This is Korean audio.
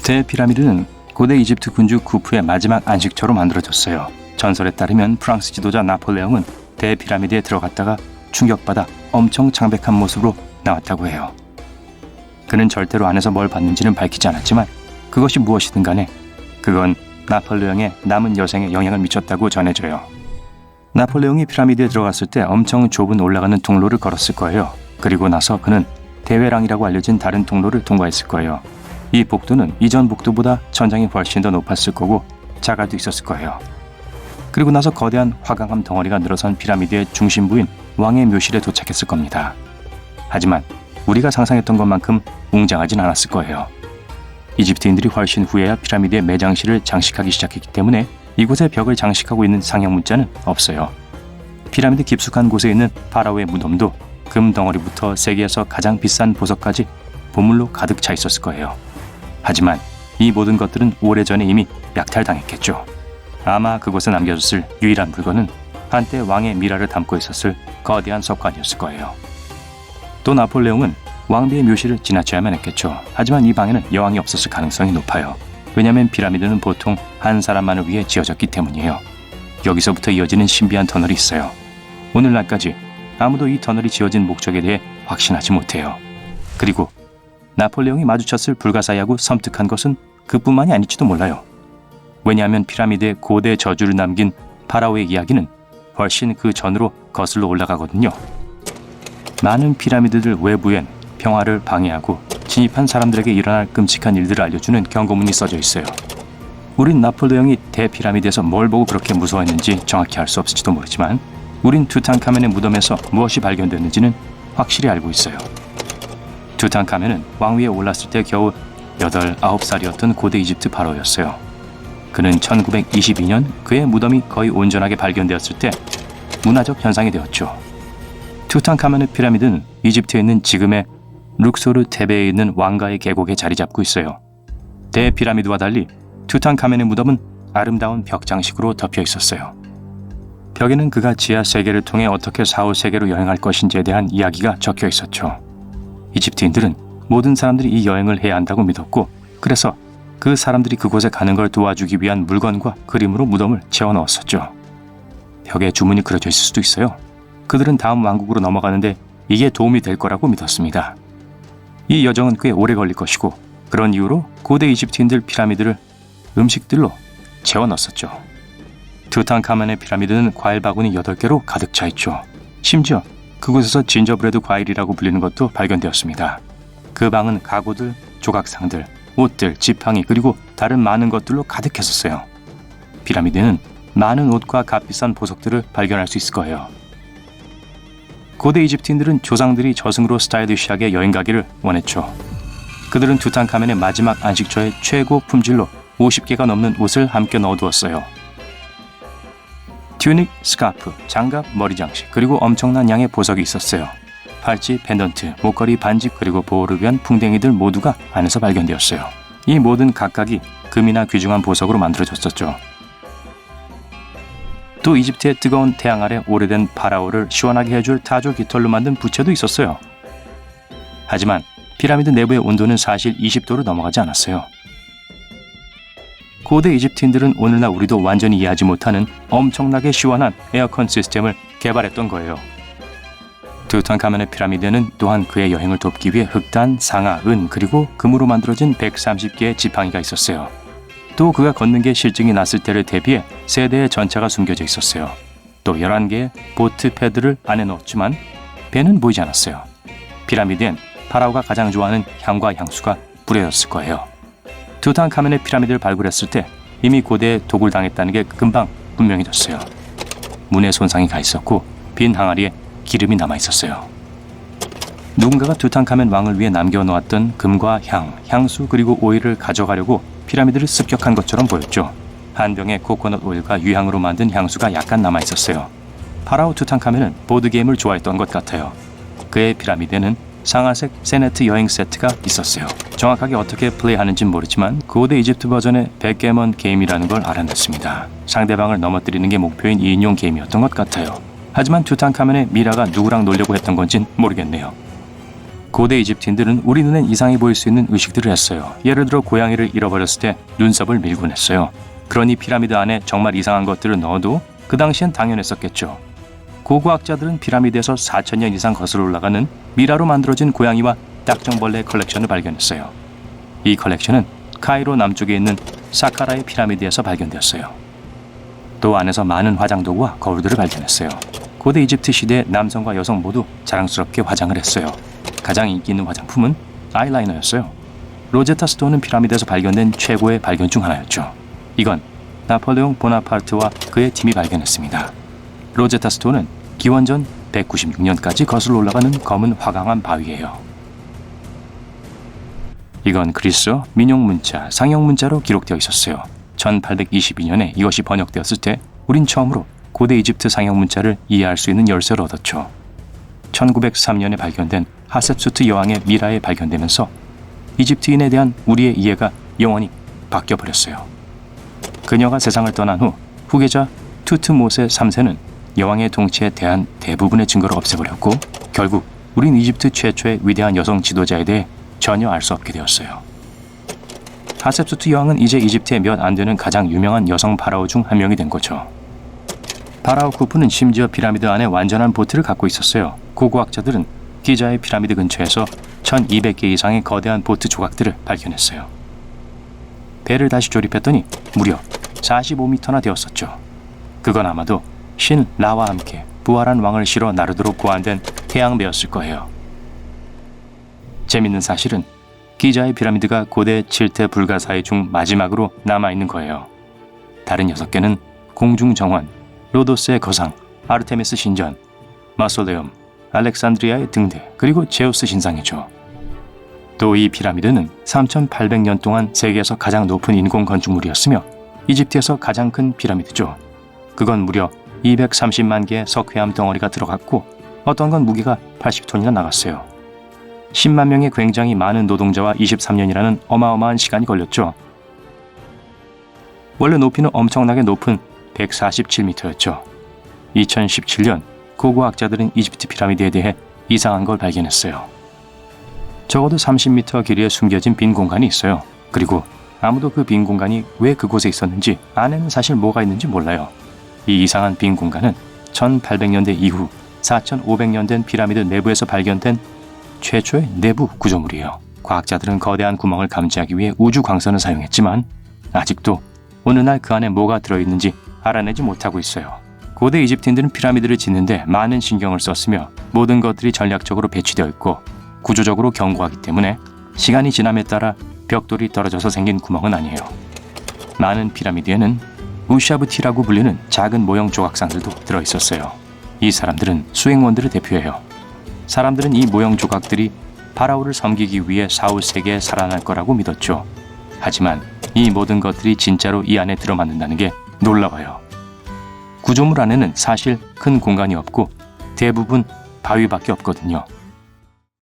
대피라미드는 고대 이집트 군주 쿠프의 마지막 안식처로 만들어졌어요. 전설에 따르면 프랑스 지도자 나폴레옹은 대피라미드에 들어갔다가 충격받아 엄청 창백한 모습으로 나왔다고 해요. 그는 절대로 안에서 뭘 봤는지는 밝히지 않았지만 그것이 무엇이든 간에 그건 나폴레옹의 남은 여생에 영향을 미쳤다고 전해져요. 나폴레옹이 피라미드에 들어갔을 때 엄청 좁은 올라가는 통로를 걸었을 거예요. 그리고 나서 그는 대회랑이라고 알려진 다른 통로를 통과했을 거예요. 이 복도는 이전 복도보다 천장이 훨씬 더 높았을 거고 자갈도 있었을 거예요. 그리고 나서 거대한 화강암 덩어리가 늘어선 피라미드의 중심부인 왕의 묘실에 도착했을 겁니다. 하지만 우리가 상상했던 것만큼 웅장하진 않았을 거예요. 이집트인들이 훨씬 후에야 피라미드의 매장실을 장식하기 시작했기 때문에 이곳에 벽을 장식하고 있는 상형 문자는 없어요. 피라미드 깊숙한 곳에 있는 파라오의 무덤도 금 덩어리부터 세계에서 가장 비싼 보석까지 보물로 가득 차 있었을 거예요. 하지만 이 모든 것들은 오래전에 이미 약탈당했겠죠. 아마 그곳에 남겨졌을 유일한 물건은 한때 왕의 미라를 담고 있었을 거대한 석관이었을 거예요. 또 나폴레옹은 왕비의 묘실을 지나쳐야만 했겠죠. 하지만 이 방에는 여왕이 없었을 가능성이 높아요. 왜냐하면 피라미드는 보통 한 사람만을 위해 지어졌기 때문이에요. 여기서부터 이어지는 신비한 터널이 있어요. 오늘날까지 아무도 이 터널이 지어진 목적에 대해 확신하지 못해요. 그리고 나폴레옹이 마주쳤을 불가사의하고 섬뜩한 것은 그뿐만이 아닐지도 몰라요. 왜냐하면 피라미드에 고대 저주를 남긴 파라오의 이야기는 훨씬 그 전으로 거슬러 올라가거든요. 많은 피라미드들 외부엔 평화를 방해하고 진입한 사람들에게 일어날 끔찍한 일들을 알려주는 경고문이 써져 있어요. 우린 나폴레옹이 대피라미드에서 뭘 보고 그렇게 무서워했는지 정확히 알 수 없을지도 모르지만 우린 투탕카멘의 무덤에서 무엇이 발견됐는지는 확실히 알고 있어요. 투탕카멘은 왕위에 올랐을 때 겨우 8, 9살이었던 고대 이집트 파라오였어요. 그는 1922년 그의 무덤이 거의 온전하게 발견되었을 때 문화적 현상이 되었죠. 투탕카멘의 피라미드는 이집트에 있는 지금의 룩소르 테베에 있는 왕가의 계곡에 자리 잡고 있어요. 대피라미드와 달리 투탕카멘의 무덤은 아름다운 벽 장식으로 덮여 있었어요. 벽에는 그가 지하 세계를 통해 어떻게 사후 세계로 여행할 것인지에 대한 이야기가 적혀 있었죠. 이집트인들은 모든 사람들이 이 여행을 해야 한다고 믿었고 그래서 그 사람들이 그곳에 가는 걸 도와주기 위한 물건과 그림으로 무덤을 채워 넣었었죠. 벽에 주문이 그려져 있을 수도 있어요. 그들은 다음 왕국으로 넘어가는데 이게 도움이 될 거라고 믿었습니다. 이 여정은 꽤 오래 걸릴 것이고 그런 이유로 고대 이집트인들 피라미드를 음식들로 채워 넣었었죠. 투탕카멘의 피라미드는 과일 바구니 8개로 가득 차 있죠. 심지어 그곳에서 진저브레드 과일이라고 불리는 것도 발견되었습니다. 그 방은 가구들, 조각상들, 옷들, 지팡이 그리고 다른 많은 것들로 가득했었어요. 피라미드는 많은 옷과 값비싼 보석들을 발견할 수 있을 거예요. 고대 이집트인들은 조상들이 저승으로 스타일리시하게 여행 가기를 원했죠. 그들은 투탕카멘의 마지막 안식처에 최고 품질로 50개가 넘는 옷을 함께 넣어두었어요. 튜닉, 스카프, 장갑, 머리 장식 그리고 엄청난 양의 보석이 있었어요. 팔찌, 펜던트, 목걸이, 반지 그리고 보호를 위한 풍뎅이들 모두가 안에서 발견되었어요. 이 모든 각각이 금이나 귀중한 보석으로 만들어졌었죠. 또 이집트의 뜨거운 태양 아래 오래된 파라오를 시원하게 해줄 타조 깃털로 만든 부채도 있었어요. 하지만 피라미드 내부의 온도는 사실 20도를 넘어가지 않았어요. 고대 이집트인들은 오늘날 우리도 완전히 이해하지 못하는 엄청나게 시원한 에어컨 시스템을 개발했던 거예요. 투탕카멘의 피라미드에는 또한 그의 여행을 돕기 위해 흑단, 상아, 은 그리고 금으로 만들어진 130개의 지팡이가 있었어요. 또 그가 걷는 게 실증이 났을 때를 대비해 3대의 전차가 숨겨져 있었어요. 또 11개의 보트 패드를 안에 넣었지만 배는 보이지 않았어요. 피라미드엔 파라오가 가장 좋아하는 향과 향수가 뿌려졌을 거예요. 투탕카멘의 피라미드를 발굴했을 때 이미 고대에 독을 당했다는 게 금방 분명해졌어요. 문에 손상이 가 있었고 빈 항아리에 기름이 남아 있었어요. 누군가가 투탕카멘 왕을 위해 남겨놓았던 금과 향수 그리고 오일을 가져가려고 피라미드를 습격한 것처럼 보였죠. 한 병에 코코넛 오일과 유향으로 만든 향수가 약간 남아 있었어요. 파라오 투탕카멘은 보드게임을 좋아했던 것 같아요. 그의 피라미드에는 상아색 세네트 여행 세트가 있었어요. 정확하게 어떻게 플레이하는지는 모르지만 고대 이집트 버전의 백게먼 게임이라는 걸 알아냈습니다. 상대방을 넘어뜨리는 게 목표인 2인용 게임이었던 것 같아요. 하지만 투탕카멘의 미라가 누구랑 놀려고 했던 건진 모르겠네요. 고대 이집트인들은 우리 눈엔 이상해 보일 수 있는 의식들을 했어요. 예를 들어 고양이를 잃어버렸을 때 눈썹을 밀곤 했어요. 그러니 피라미드 안에 정말 이상한 것들을 넣어도 그 당시엔 당연했었겠죠. 고고학자들은 피라미드에서 4,000년 이상 거슬러 올라가는 미라로 만들어진 고양이와 딱정벌레 컬렉션을 발견했어요. 이 컬렉션은 카이로 남쪽에 있는 사카라의 피라미드에서 발견되었어요. 또 안에서 많은 화장도구와 거울들을 발견했어요. 고대 이집트 시대의 남성과 여성 모두 자랑스럽게 화장을 했어요. 가장 인기 있는 화장품은 아이라이너였어요. 로제타 스톤은 피라미드에서 발견된 최고의 발견 중 하나였죠. 이건 나폴레옹 보나파르트와 그의 팀이 발견했습니다. 로제타 스톤은 기원전 196년까지 거슬러 올라가는 검은 화강암 바위예요. 이건 그리스어 민용 문자, 상형 문자로 기록되어 있었어요. 1822년에 이것이 번역되었을 때 우린 처음으로 고대 이집트 상형 문자를 이해할 수 있는 열쇠를 얻었죠. 1903년에 발견된 하셉수트 여왕의 미라에 발견되면서 이집트인에 대한 우리의 이해가 영원히 바뀌어버렸어요. 그녀가 세상을 떠난 후 후계자 투트모세 3세는 여왕의 통치에 대한 대부분의 증거를 없애버렸고 결국 우린 이집트 최초의 위대한 여성 지도자에 대해 전혀 알 수 없게 되었어요. 하셉수트 여왕은 이제 이집트의 몇 안 되는 가장 유명한 여성 파라오 중 한 명이 된 거죠. 파라오 쿠푸는 심지어 피라미드 안에 완전한 보트를 갖고 있었어요. 고고학자들은 기자의 피라미드 근처에서 1200개 이상의 거대한 보트 조각들을 발견했어요. 배를 다시 조립했더니 무려 45m나 되었었죠. 그건 아마도 신 라와 함께 부활한 왕을 실어 나르도록 고안된 태양배였을 거예요. 재밌는 사실은 기자의 피라미드가 고대 7대 불가사의 중 마지막으로 남아있는 거예요. 다른 6개는 공중정원, 로도스의 거상, 아르테미스 신전, 마솔레움, 알렉산드리아의 등대, 그리고 제우스 신상이죠. 또 이 피라미드는 3,800년 동안 세계에서 가장 높은 인공 건축물이었으며 이집트에서 가장 큰 피라미드죠. 그건 무려 230만 개의 석회암 덩어리가 들어갔고 어떤 건 무게가 80톤이나 나갔어요. 10만 명의 굉장히 많은 노동자와 23년이라는 어마어마한 시간이 걸렸죠. 원래 높이는 엄청나게 높은 147m였죠. 2017년 고고학자들은 이집트 피라미드에 대해 이상한 걸 발견했어요. 적어도 30m 길이에 숨겨진 빈 공간이 있어요. 그리고 아무도 그 빈 공간이 왜 그곳에 있었는지 안에는 사실 뭐가 있는지 몰라요. 이 이상한 빈 공간은 1800년대 이후 4500년 된 피라미드 내부에서 발견된 최초의 내부 구조물이에요. 과학자들은 거대한 구멍을 감지하기 위해 우주 광선을 사용했지만 아직도 오늘날 그 안에 뭐가 들어있는지 알아내지 못하고 있어요. 고대 이집트인들은 피라미드를 짓는데 많은 신경을 썼으며 모든 것들이 전략적으로 배치되어 있고 구조적으로 견고하기 때문에 시간이 지남에 따라 벽돌이 떨어져서 생긴 구멍은 아니에요. 많은 피라미드에는 우샤브티라고 불리는 작은 모형 조각상들도 들어있었어요. 이 사람들은 수행원들을 대표해요. 사람들은 이 모형 조각들이 파라오를 섬기기 위해 사후 세계에 살아날 거라고 믿었죠. 하지만 이 모든 것들이 진짜로 이 안에 들어맞는다는 게 놀라워요. 구조물 안에는 사실 큰 공간이 없고 대부분 바위밖에 없거든요.